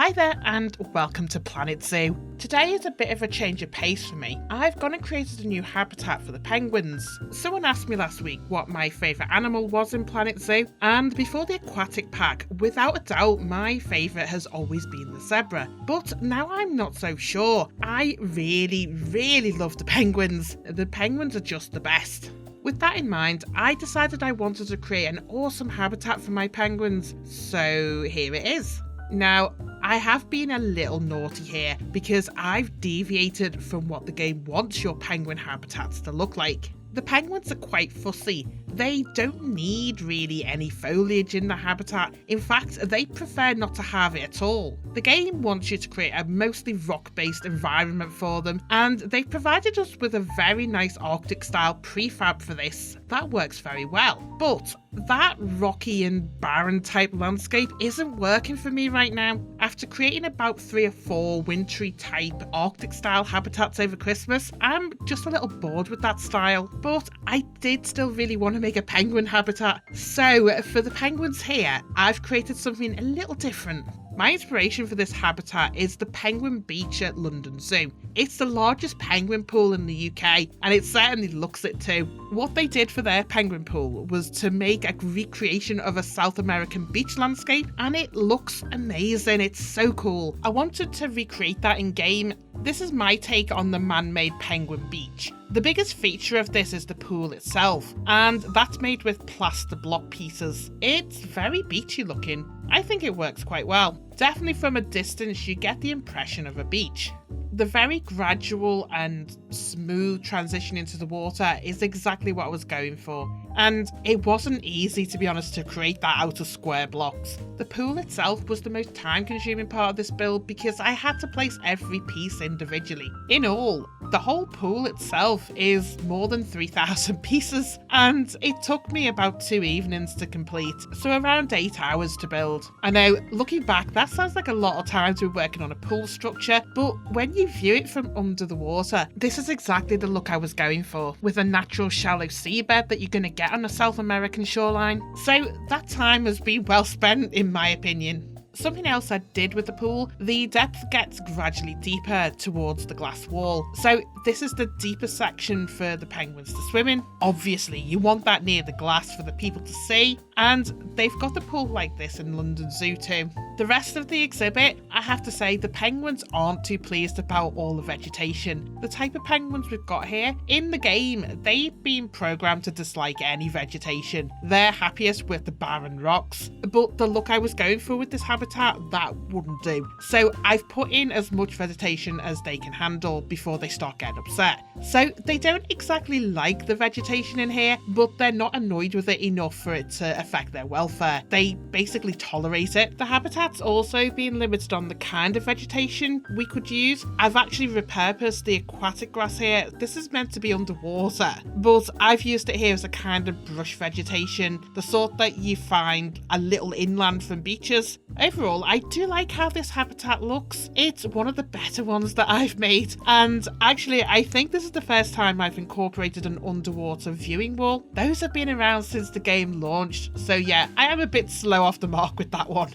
Hi there and welcome to Planet Zoo. Today is a bit of a change of pace for me. I've gone and created a new habitat for the penguins. Someone asked me last week what my favourite animal was in Planet Zoo, and before the aquatic pack, without a doubt my favourite has always been the zebra. But now I'm not so sure. I really love the penguins. The penguins are just the best. With that in mind, I decided I wanted to create an awesome habitat for my penguins, so here it is. Now, I have been a little naughty here because I've deviated from what the game wants your penguin habitats to look like. The penguins are quite fussy. They don't need really any foliage in the habitat. In fact, they prefer not to have it at all. The game wants you to create a mostly rock-based environment for them, and they've provided us with a very nice Arctic-style prefab for this. That works very well. But that rocky and barren type landscape isn't working for me right now. After creating about 3 or 4 wintry type Arctic style habitats over Christmas, I'm just a little bored with that style. But I did still really want to make a penguin habitat. So for the penguins here, I've created something a little different. My inspiration for this habitat is the Penguin Beach at London Zoo. It's the largest penguin pool in the UK, and it certainly looks it too. What they did for their penguin pool was to make a recreation of a South American beach landscape, and it looks amazing. It's so cool. I wanted to recreate that in game. This is my take on the man-made penguin beach. The biggest feature of this is the pool itself, and that's made with plaster block pieces. It's very beachy looking. I think it works quite well. Definitely from a distance you get the impression of a beach. The very gradual and smooth transition into the water is exactly what I was going for. And it wasn't easy, to be honest, to create that out of square blocks. The pool itself was the most time-consuming part of this build because I had to place every piece individually. In all, the whole pool itself is more than 3,000 pieces, and it took me about 2 evenings to complete, so around 8 hours to build. I know, looking back, that sounds like a lot of time to be working on a pool structure, but when you view it from under the water, this is exactly the look I was going for, with a natural shallow seabed that you're going to get on a South American shoreline. So that time has been well spent, in my opinion. Something else I did with the pool, the depth gets gradually deeper towards the glass wall. So this is the deeper section for the penguins to swim in. Obviously, you want that near the glass for the people to see, and they've got the pool like this in London Zoo too. The rest of the exhibit, I have to say, the penguins aren't too pleased about all the vegetation. The type of penguins we've got here, in the game, they've been programmed to dislike any vegetation. They're happiest with the barren rocks, but the look I was going for with this habitat, that wouldn't do. So I've put in as much vegetation as they can handle before they start getting upset. So they don't exactly like the vegetation in here, but they're not annoyed with it enough for it to affect their welfare. They basically tolerate it. The habitat's also being limited on the kind of vegetation we could use. I've actually repurposed the aquatic grass here. This is meant to be underwater, but I've used it here as a kind of brush vegetation, the sort that you find a little inland from beaches. Overall, I do like how this habitat looks. It's one of the better ones that I've made, and actually I think this is the first time I've incorporated an underwater viewing wall. Those have been around since the game launched, so yeah, I am a bit slow off the mark with that one.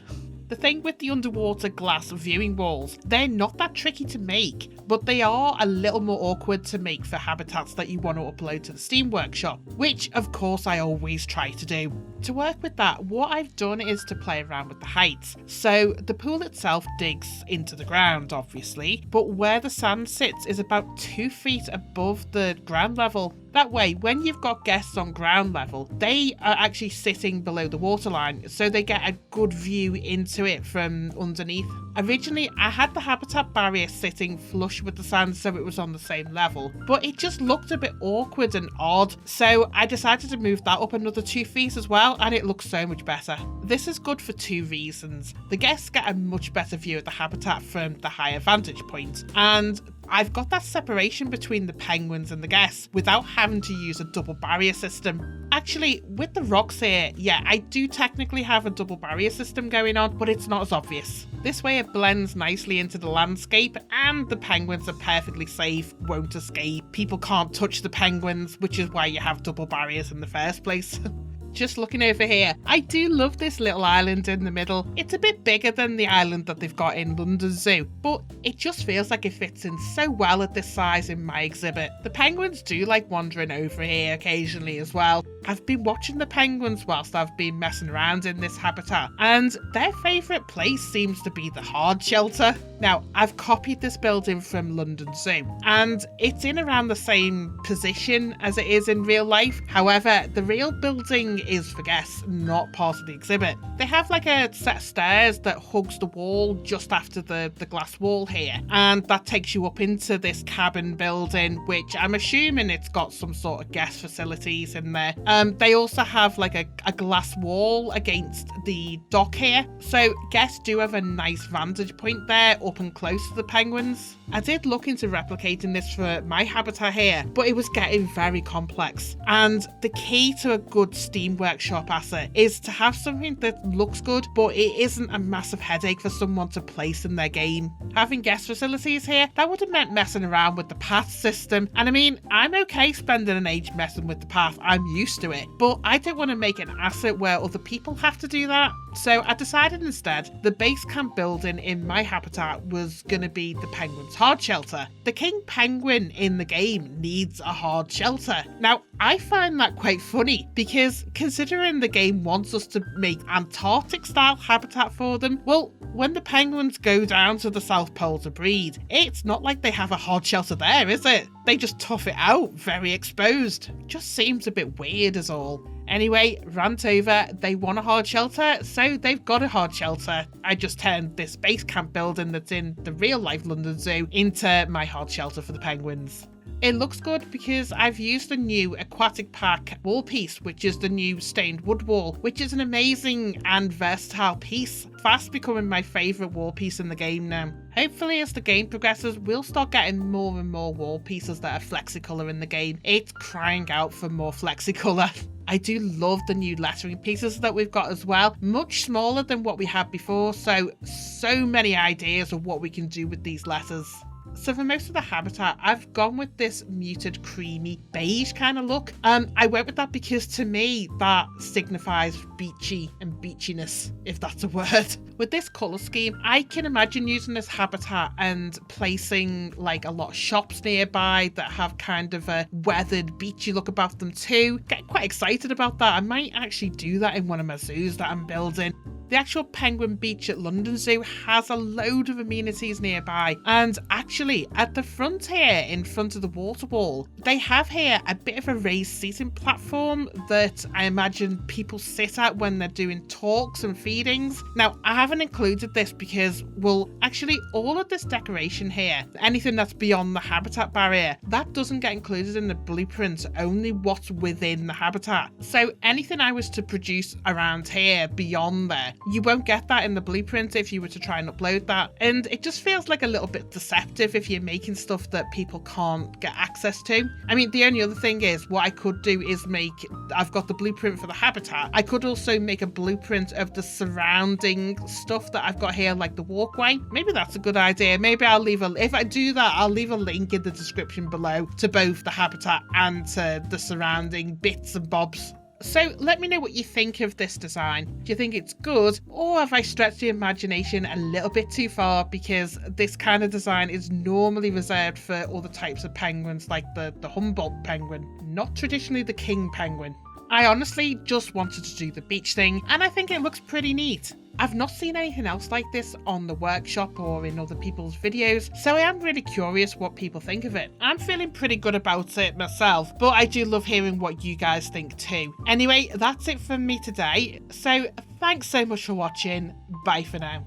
The thing with the underwater glass viewing walls, they're not that tricky to make, but they are a little more awkward to make for habitats that you want to upload to the Steam Workshop, which of course I always try to do. To work with that, what I've done is to play around with the heights. So the pool itself digs into the ground, obviously, but where the sand sits is about 2 feet above the ground level. That way, when you've got guests on ground level, they are actually sitting below the waterline, so they get a good view into it from underneath. Originally, I had the habitat barrier sitting flush with the sand so it was on the same level, but it just looked a bit awkward and odd, so I decided to move that up another 2 feet as well, and it looks so much better. This is good for 2 reasons. The guests get a much better view of the habitat from the higher vantage point, and I've got that separation between the penguins and the guests without having to use a double barrier system. Actually, with the rocks here, yeah, I do technically have a double barrier system going on, but it's not as obvious. This way it blends nicely into the landscape, and the penguins are perfectly safe, won't escape. People can't touch the penguins, which is why you have double barriers in the first place. just looking over here, I do love this little island in the middle. It's a bit bigger than the island that they've got in London Zoo, but it just feels like it fits in so well at this size in my exhibit. The penguins do like wandering over here occasionally as well. I've been watching the penguins whilst I've been messing around in this habitat, and their favourite place seems to be the hard shelter. Now, I've copied this building from London Zoo, and it's in around the same position as it is in real life. However, the real building is for guests, not part of the exhibit. They have like a set of stairs that hugs the wall just after the glass wall here, and that takes you up into this cabin building, which I'm assuming it's got some sort of guest facilities in there. They also have like a glass wall against the dock here, so guests do have a nice vantage point there up and close to the penguins. I did look into replicating this for my habitat here, but it was getting very complex. And the key to a good Steam Workshop asset is to have something that looks good, but it isn't a massive headache for someone to place in their game. Having guest facilities here, that would have meant messing around with the path system. And I mean, I'm okay spending an age messing with the path, I'm used to it, but I don't want to make an asset where other people have to do that. So I decided instead the base camp building in my habitat was going to be the penguin's hard shelter. The king penguin in the game needs a hard shelter. Now, I find that quite funny because considering the game wants us to make Antarctic style habitat for them, well, when the penguins go down to the South Pole to breed, it's not like they have a hard shelter there, is it? They just tough it out, very exposed. Just seems a bit weird is all. Anyway, rant over, they want a hard shelter, so they've got a hard shelter. I just turned this base camp building that's in the real life London Zoo into my hard shelter for the penguins. It looks good because I've used the new Aquatic Pack wall piece, which is the new stained wood wall, which is an amazing and versatile piece, fast becoming my favourite wall piece in the game now. Hopefully as the game progresses, we'll start getting more and more wall pieces that are flexicolour in the game. It's crying out for more flexicolour. I do love the new lettering pieces that we've got as well, much smaller than what we had before, so many ideas of what we can do with these letters. So for most of the habitat, I've gone with this muted creamy beige kind of look. I went with that because to me, that signifies beachy and beachiness, if that's a word. With this colour scheme, I can imagine using this habitat and placing like a lot of shops nearby that have kind of a weathered beachy look about them too. Get quite excited about that. I might actually do that in one of my zoos that I'm building. The actual Penguin Beach at London Zoo has a load of amenities nearby, and actually at the front here, in front of the water wall, they have here a bit of a raised seating platform that I imagine people sit at when they're doing talks and feedings. Now, I haven't included this because, well, actually all of this decoration here, anything that's beyond the habitat barrier, that doesn't get included in the blueprint, only what's within the habitat. So anything I was to produce around here beyond there, you won't get that in the blueprint if you were to try and upload that. And it just feels like a little bit deceptive if you're making stuff that people can't get access to. I mean, the only other thing is what I could do is I've got the blueprint for the habitat. I could also make a blueprint of the surrounding stuff that I've got here, like the walkway. Maybe that's a good idea. Maybe if I do that, I'll leave a link in the description below to both the habitat and to the surrounding bits and bobs. So let me know what you think of this design. Do you think it's good, or have I stretched the imagination a little bit too far, because this kind of design is normally reserved for other types of penguins like the Humboldt penguin, not traditionally the king penguin. I honestly just wanted to do the beach thing, and I think it looks pretty neat. I've not seen anything else like this on the workshop or in other people's videos, so I am really curious what people think of it. I'm feeling pretty good about it myself, but I do love hearing what you guys think too. Anyway, that's it from me today, so thanks so much for watching. Bye for now.